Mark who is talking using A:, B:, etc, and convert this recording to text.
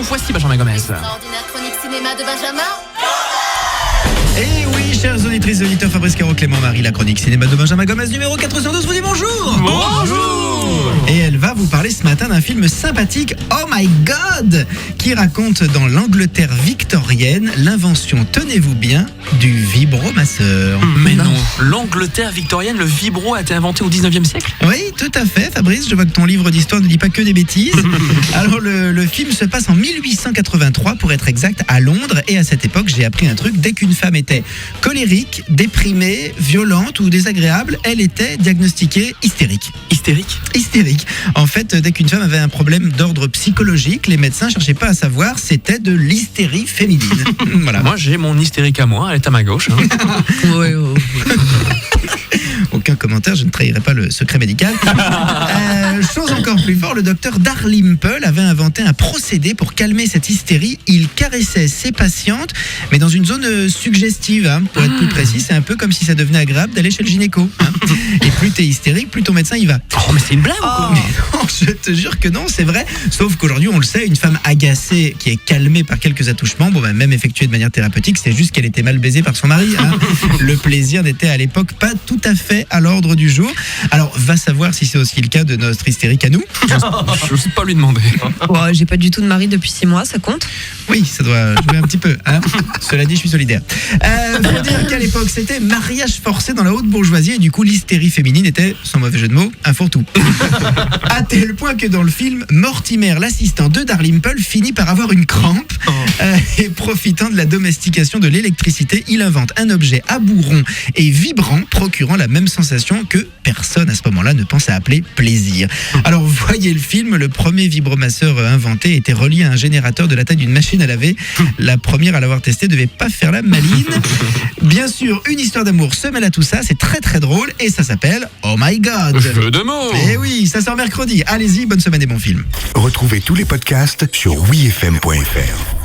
A: émission. Voici Benjamin Gomez.
B: Extraordinaire chronique cinéma de Benjamin.
C: Et oui, chers auditrices et auditeurs, Fabrice Caro, Clément Marie, la chronique cinéma de Benjamin Gomez numéro 412 vous dit bonjour.
A: Bonjour.
C: Et elle va vous parler ce matin d'un film sympathique, Oh My God, qui raconte dans l'Angleterre victorienne l'invention, tenez-vous bien, du vibromasseur.
A: Mais non, l'Angleterre victorienne, le vibro a été inventé au 19e siècle.
C: Oui, tout à fait, Fabrice. Je vois que ton livre d'histoire ne dit pas que des bêtises. Alors, le film se passe en 1883, pour être exact, à Londres. Et à cette époque, j'ai appris un truc. Dès qu'une femme était colérique, déprimée, violente ou désagréable, elle était diagnostiquée hystérique. Hystérique. En fait, dès qu'une femme avait un problème d'ordre psychologique, les médecins ne cherchaient pas à savoir, c'était de l'hystérie féminine. Voilà.
A: Moi, j'ai mon hystérique à moi, elle est à ma gauche.
C: Aucun commentaire, je ne trahirai pas le secret médical. Chose encore plus forte, le docteur Dalrymple avait inventé un procédé pour calmer cette hystérie. Il caressait ses patientes, mais dans une zone suggestive, pour être plus précis. C'est un peu comme si ça devenait agréable d'aller chez le gynéco. Et plus t'es hystérique, plus ton médecin y va.
A: Oh, mais c'est une blague ou quoi?
C: Mais non, je te jure que non, c'est vrai. Sauf qu'aujourd'hui, on le sait, une femme agacée qui est calmée par quelques attouchements, même effectuée de manière thérapeutique, c'est juste qu'elle était mal baisée par son mari. Le plaisir n'était à l'époque pas tout à fait à l'ordre du jour. Alors, va savoir si c'est aussi le cas de notre hystérique à nous.
A: Je sais pas lui demander.
D: J'ai pas du tout de mari depuis 6 mois, ça compte?
C: Oui, ça doit jouer un petit peu. Cela dit, je suis solidaire. Faut dire qu'à l'époque, c'était mariage forcé dans la haute bourgeoisie et du coup, l'hystérie féminine était, sans mauvais jeu de mots, un fourre-tout. À tel point que dans le film, Mortimer, l'assistant de Dalrymple, finit par avoir une crampe et profitant de la domestication de l'électricité, il invente un objet à bout rond et vibrant, procurant la même sensation que personne à ce moment-là ne pense à appeler plaisir. Alors, voyez le film, le premier vibromasseur inventé était relié à un générateur de la taille d'une machine à laver. La première à l'avoir testé devait pas faire la maline. Bien sûr, une histoire d'amour se mêle à tout ça, c'est très très drôle et ça s'appelle Oh My God.
A: Jeu de mots.
C: Et oui, ça sort mercredi. Allez-y, bonne semaine et bon film.
E: Retrouvez tous les podcasts sur wifm.fr.